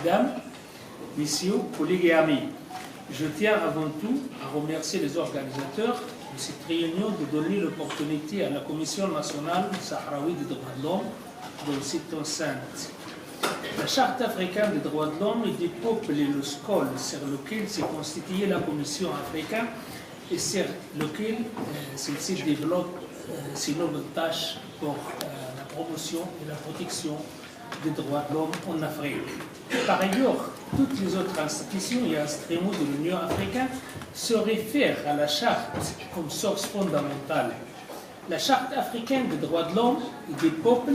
Mesdames, Messieurs, collègues et amis, je tiens avant tout à remercier les organisateurs de cette réunion de donner l'opportunité à la Commission nationale sahraoui des droits de l'homme dans cette enceinte. La Charte africaine des droits de l'homme et des peuples est le scole sur lequel s'est constituée la Commission africaine et sur lequel celle-ci développe ses nouvelles tâches pour la promotion et la protection des droits de l'homme en Afrique. Par ailleurs, toutes les autres institutions et instruments de l'Union africaine se réfèrent à la Charte comme source fondamentale. La Charte africaine des droits de l'homme et des peuples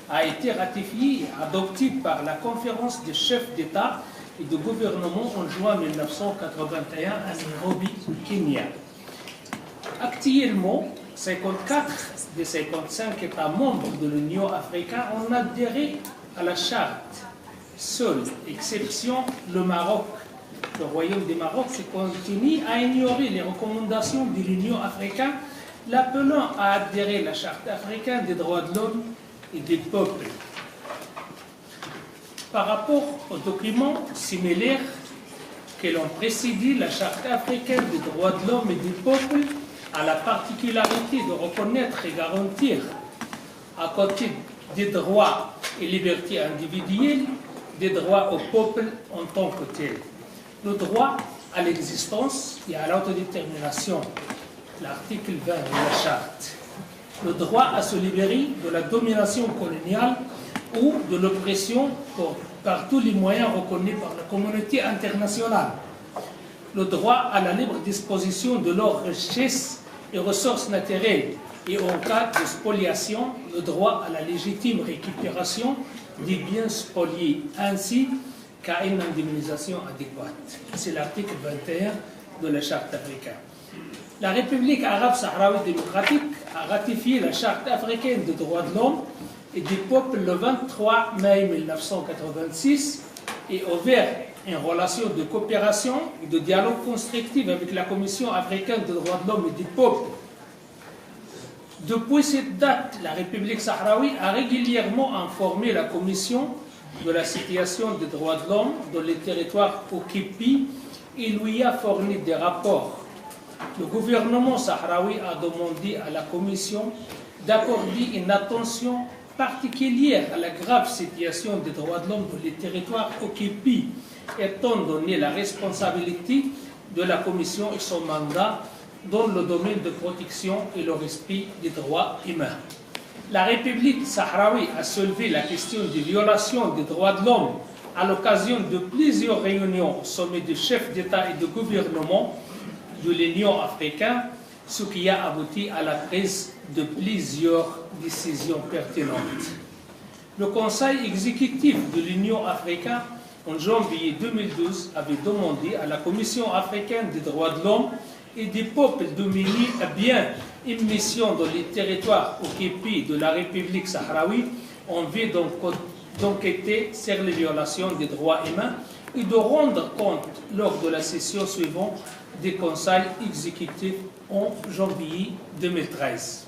a été ratifiée et adoptée par la conférence des chefs d'État et de gouvernement en juin 1981 à Nairobi, au Kenya. Actuellement, 54 des 55 États membres de l'Union africaine ont adhéré à la Charte. Seule exception, le Maroc. Le Royaume du Maroc se continue à ignorer les recommandations de l'Union africaine, l'appelant à adhérer à la Charte africaine des droits de l'homme et des peuples. Par rapport aux documents similaires qui l'ont précédé, la Charte africaine des droits de l'homme et des peuples a la particularité de reconnaître et garantir, à côté des droits et libertés individuelles, des droits au peuple en tant que tel. Le droit à l'existence et à l'autodétermination, l'article 20 de la Charte. Le droit à se libérer de la domination coloniale ou de l'oppression par tous les moyens reconnus par la communauté internationale. Le droit à la libre disposition de leurs richesses et ressources naturelles et en cas de spoliation, le droit à la légitime récupération des biens spoliés ainsi qu'à une indemnisation adéquate. C'est l'article 21 de la Charte africaine. La République arabe sahraoui démocratique a ratifié la Charte africaine des droits de l'homme et des peuples le 23 mai 1986 et ouvert une relation de coopération et de dialogue constructif avec la Commission africaine des droits de l'homme et des peuples. Depuis cette date, la République sahraoui a régulièrement informé la Commission de la situation des droits de l'homme dans les territoires occupés et lui a fourni des rapports. Le gouvernement sahraoui a demandé à la Commission d'accorder une attention particulière à la grave situation des droits de l'homme dans les territoires occupés, étant donné la responsabilité de la Commission et son mandat dans le domaine de protection et le respect des droits humains. La République sahraoui a soulevé la question des violations des droits de l'homme à l'occasion de plusieurs réunions au sommet des chefs d'État et de gouvernement de l'Union africaine, ce qui a abouti à la prise de plusieurs décisions pertinentes. Le Conseil exécutif de l'Union africaine, en janvier 2012, avait demandé à la Commission africaine des droits de l'homme et des peuples de mener à bien une mission dans les territoires occupés de la République sahraoui en vue d'enquêter sur les violations des droits humains et de rendre compte lors de la session suivante des conseils exécutifs en janvier 2013.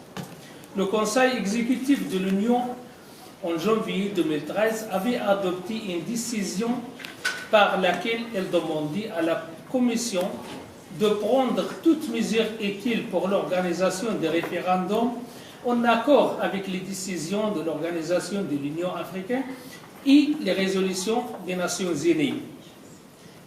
Le Conseil exécutif de l'Union en janvier 2013 avait adopté une décision par laquelle elle demandait à la Commission de prendre toutes mesures utiles pour l'organisation des référendums en accord avec les décisions de l'Organisation de l'Union africaine et les résolutions des Nations unies.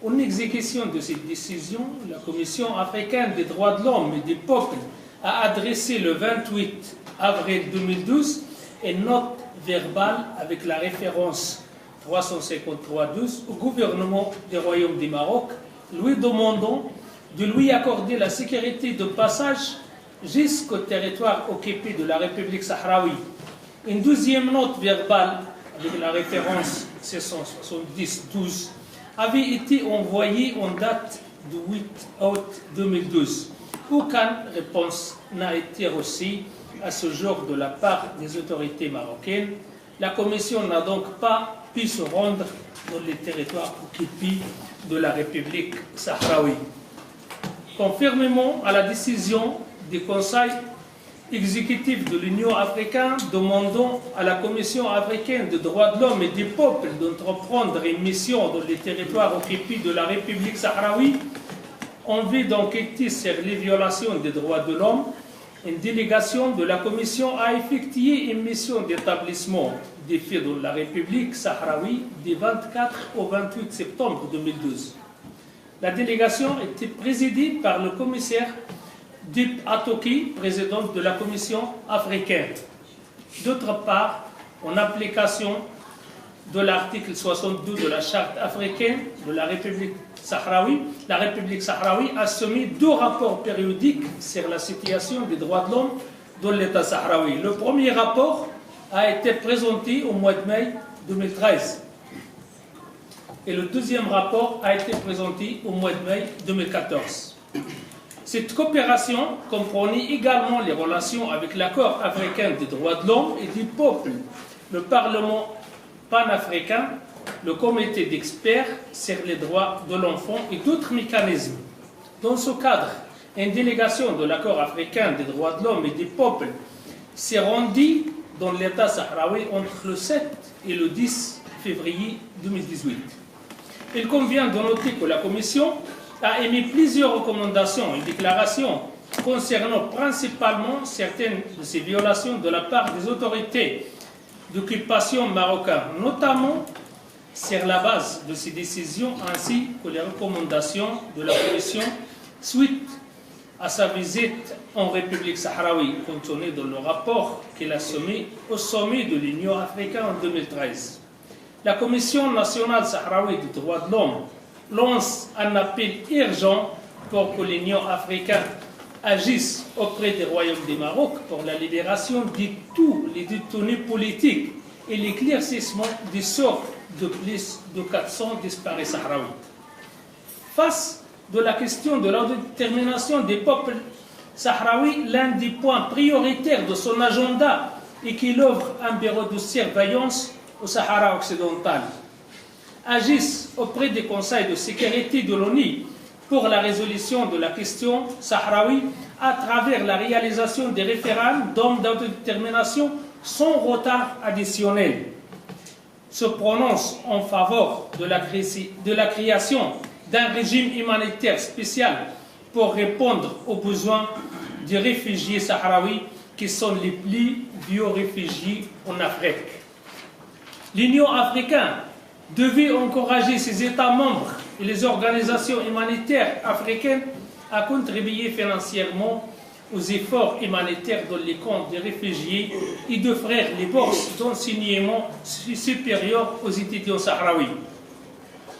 En exécution de cette décision, la Commission africaine des droits de l'homme et des peuples a adressé le 28 avril 2012 une note verbale avec la référence 353-12 au gouvernement du Royaume du Maroc, lui demandant de lui accorder la sécurité de passage jusqu'au territoire occupé de la République sahraoui. Une deuxième note verbale avec la référence 670-12 avait été envoyée en date du 8 août 2012. Aucune réponse n'a été reçue à ce jour de la part des autorités marocaines. La Commission n'a donc pas pu se rendre dans les territoires occupés de la République sahraoui. Conformément à la décision du Conseil exécutif de l'Union africaine demandant à la Commission africaine des droits de l'homme et des peuples d'entreprendre une mission dans les territoires occupés de la République sahraoui en vue d'enquêter sur les violations des droits de l'homme, une délégation de la Commission a effectué une mission d'établissement des faits dans la République sahraoui du 24 au 28 septembre 2012. La délégation était présidée par le commissaire Dip Atoki, président de la Commission africaine. D'autre part, en application de l'article 62 de la Charte africaine de la République sahraoui a soumis 2 rapports périodiques sur la situation des droits de l'homme dans l'État sahraoui. Le premier rapport a été présenté au mois de mai 2013 et le deuxième rapport a été présenté au mois de mai 2014. Cette coopération comprenait également les relations avec l'accord africain des droits de l'homme et du peuple, le Parlement panafricain, le comité d'experts sur les droits de l'enfant et d'autres mécanismes. Dans ce cadre, une délégation de l'accord africain des droits de l'homme et du peuple s'est rendue dans l'État sahraoui entre le 7 et le 10 février 2018. Il convient de noter que la Commission a émis plusieurs recommandations et déclarations concernant principalement certaines de ces violations de la part des autorités d'occupation marocaines, notamment sur la base de ces décisions ainsi que les recommandations de la Commission suite à sa visite en République sahraoui, contenue dans le rapport qu'elle a soumis au sommet de l'Union africaine en 2013. La Commission nationale sahraoui des droits de l'homme lance un appel urgent pour que l'Union africaine agisse auprès du Royaume du Maroc pour la libération de tous les détenus politiques et l'éclaircissement des sorts de plus de 400 disparus sahraouis. Face de la question de l'autodétermination des peuples sahraouis, l'un des points prioritaires de son agenda est qu'il ouvre un bureau de surveillance au Sahara occidental, agisse auprès des conseils de sécurité de l'ONU pour la résolution de la question sahraoui à travers la réalisation des référendums d'autodétermination sans retard additionnel, se prononce en faveur de la création d'un régime humanitaire spécial pour répondre aux besoins des réfugiés sahraouis qui sont les plus vieux réfugiés en Afrique. L'Union africaine devait encourager ses États membres et les organisations humanitaires africaines à contribuer financièrement aux efforts humanitaires dans les camps des réfugiés et d'offrir les bourses d'enseignement supérieures aux étudiants sahraouis.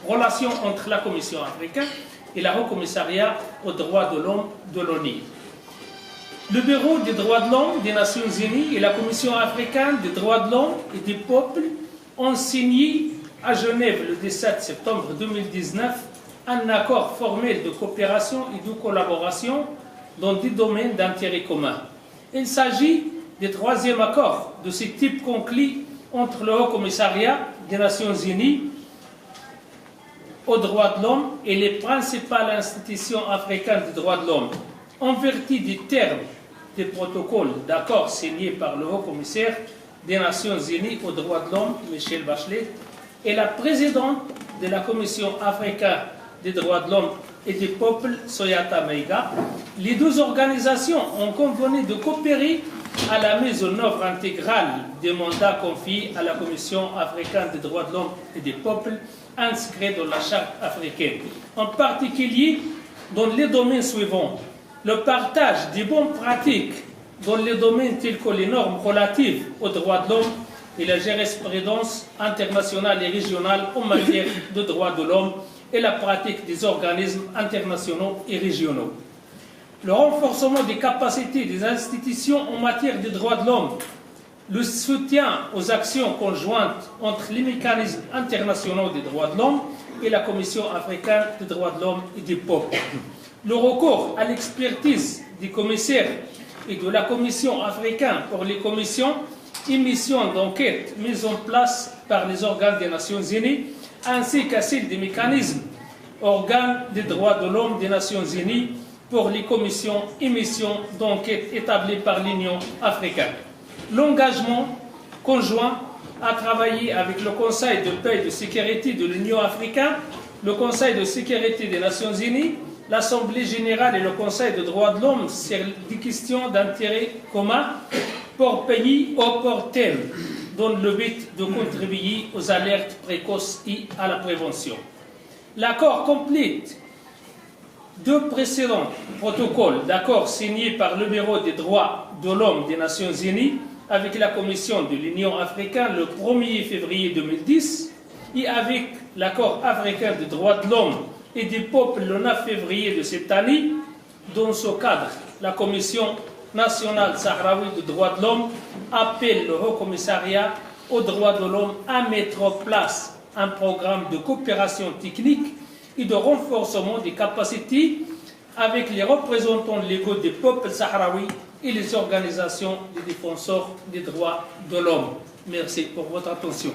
Relations entre la Commission africaine et le Haut-Commissariat aux droits de l'homme de l'ONU. Le Bureau des droits de l'homme des Nations Unies et la Commission africaine des droits de l'homme et des peuples ont signé à Genève le 17 septembre 2019 un accord formel de coopération et de collaboration dans des domaines d'intérêt commun. Il s'agit du 3e accord de ce type conclu entre le Haut-Commissariat des Nations Unies aux droits de l'homme et les principales institutions africaines des droits de l'homme, en vertu des termes des protocoles d'accord signés par le Haut-Commissaire des Nations Unies aux droits de l'homme, Michelle Bachelet, et la présidente de la Commission africaine des droits de l'homme et des peuples, Soyata Meiga. Les 2 organisations ont convenu de coopérer à la mise en œuvre intégrale des mandats confiés à la Commission africaine des droits de l'homme et des peuples inscrits dans la Charte africaine, en particulier dans les domaines suivants: le partage des bonnes pratiques dans les domaines tels que les normes relatives aux droits de l'homme et la jurisprudence internationale et régionale en matière de droits de l'homme et la pratique des organismes internationaux et régionaux. Le renforcement des capacités des institutions en matière de droits de l'homme, le soutien aux actions conjointes entre les mécanismes internationaux des droits de l'homme et la Commission africaine des droits de l'homme et des peuples. Le recours à l'expertise des commissaires et de la Commission africaine pour les commissions et missions d'enquête mises en place par les organes des Nations Unies, ainsi qu'à celle des mécanismes, organes des droits de l'homme des Nations Unies, pour les commissions et missions d'enquête établies par l'Union africaine. L'engagement conjoint à travailler avec le Conseil de paix et de sécurité de l'Union africaine, le Conseil de sécurité des Nations unies, l'Assemblée générale et le Conseil des droits de l'homme sur des questions d'intérêt commun pour pays ou pour thème, dans le but de contribuer aux alertes précoces et à la prévention. L'accord complète deux précédents protocoles d'accords signés par le Bureau des droits de l'homme des Nations unies avec la Commission de l'Union africaine le 1er février 2010 et avec l'accord africain des droits de l'homme et des peuples le 9 février de cette année. Dans ce cadre, la Commission nationale sahraoui des droits de l'homme appelle le Haut Commissariat aux droits de l'homme à mettre en place un programme de coopération technique et de renforcement des capacités avec les représentants légaux des peuples sahraouis et les organisations des défenseurs des droits de l'homme. Merci pour votre attention.